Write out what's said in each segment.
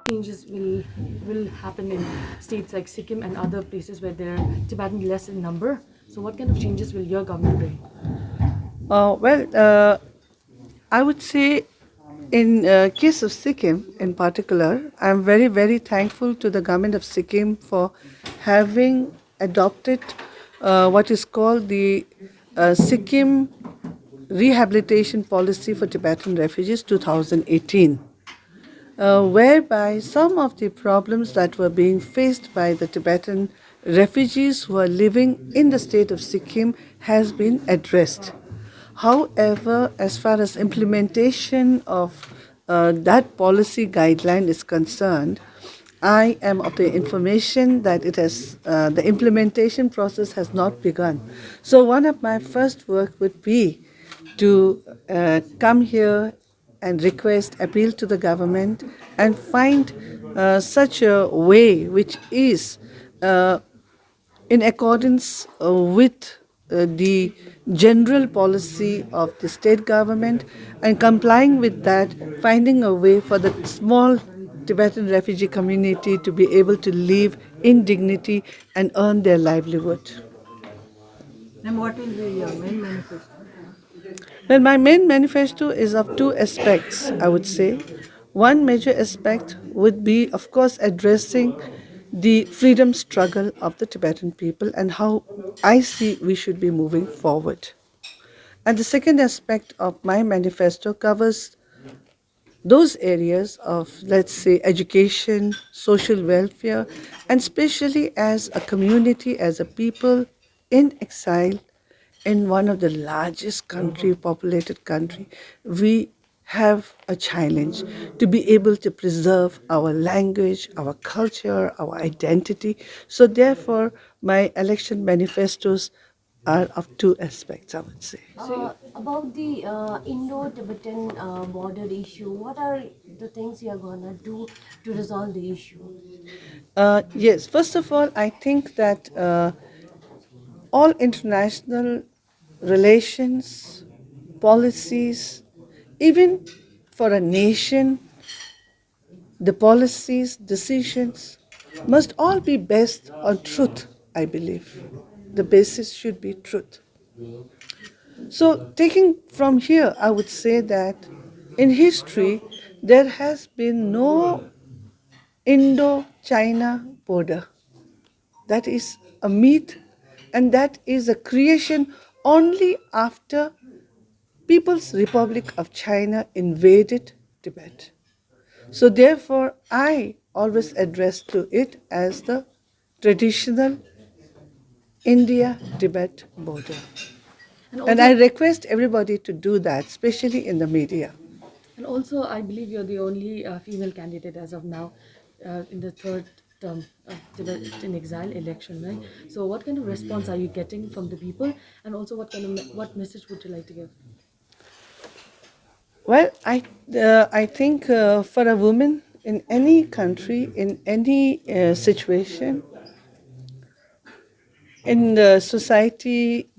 Changes will happen in states like Sikkim and other places where there are Tibetan less in number. So what kind of changes will your government bring? Well, I would say in case of Sikkim in particular, I'm very, very thankful to the government of Sikkim for having adopted what is called the Sikkim Rehabilitation Policy for Tibetan Refugees 2018, whereby some of the problems that were being faced by the Tibetan refugees who are living in the state of Sikkim has been addressed. However, as far as implementation of that policy guideline is concerned, I am of the information that the implementation process has not begun. So one of my first work would be to come here and request, appeal to the government and find such a way which is in accordance with the general policy of the state government, and complying with that, finding a way for the small Tibetan refugee community to be able to live in dignity and earn their livelihood. And what will be your main manifesto? Well, my main manifesto is of two aspects, I would say. One major aspect would be, of course, addressing the freedom struggle of the Tibetan people and how I see we should be moving forward. And the second aspect of my manifesto covers those areas of, let's say, education, social welfare, and especially as a community, as a people in exile in one of the largest populated country, we have a challenge to be able to preserve our language, our culture, our identity. So therefore, my election manifestos are of two aspects, I would say. About the Indo-Tibetan border issue, what are the things you are gonna do to resolve the issue? Yes, first of all, I think that all international relations, policies, even for a nation, the policies, decisions must all be based on truth, I believe. The basis should be truth. So, taking from here, I would say that in history, there has been no Indo China border. That is a myth, and that is a creation only after People's Republic of China invaded Tibet. So therefore, I always address to it as the traditional India-Tibet border. And And I also, request everybody to do that, especially in the media. I believe you're the only female candidate as of now in the third term of Tibet in exile election, right? So what kind of response are you getting from the people, and also what message would you like to give? Well, I think for a woman in any country, in any situation, in the society,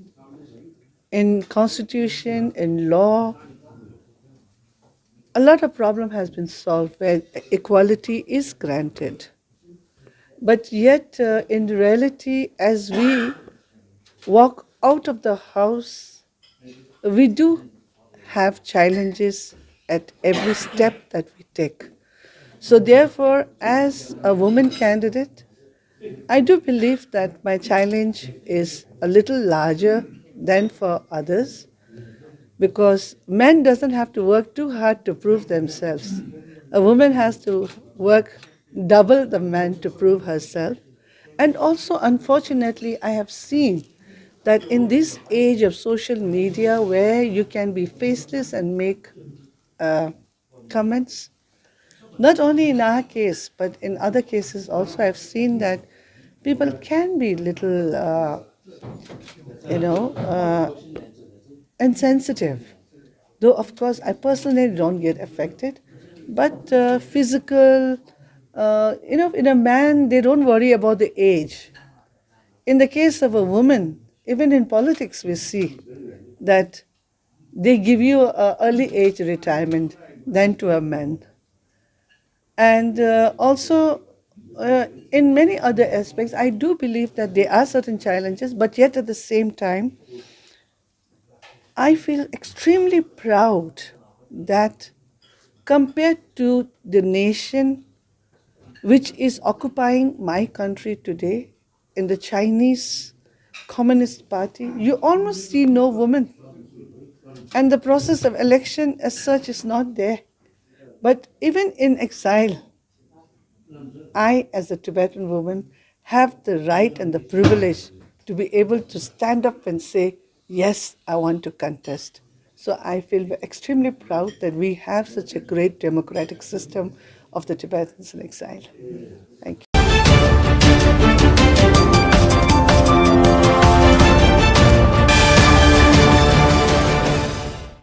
in constitution, in law, a lot of problem has been solved where equality is granted. But yet, in reality, as we walk out of the house, we do have challenges at every step that we take. So, therefore, as a woman candidate, I do believe that my challenge is a little larger than for others, because men doesn't have to work too hard to prove themselves. A woman has to work double the man to prove herself. And also, unfortunately, I have seen that in this age of social media where you can be faceless and make comments, not only in our case, but in other cases also, I've seen that people can be little, you know, insensitive. Though, of course, I personally don't get affected, but physical, in a man, they don't worry about the age. In the case of a woman, even in politics, we see that they give you an early age retirement than to a man. And also, in many other aspects, I do believe that there are certain challenges, but yet at the same time, I feel extremely proud that compared to the nation which is occupying my country today, in the Chinese Communist Party, you almost see no women. And the process of election as such is not there. But even in exile, I, as a Tibetan woman, have the right and the privilege to be able to stand up and say, yes, I want to contest. So I feel extremely proud that we have such a great democratic system of the Tibetans in exile. Thank you.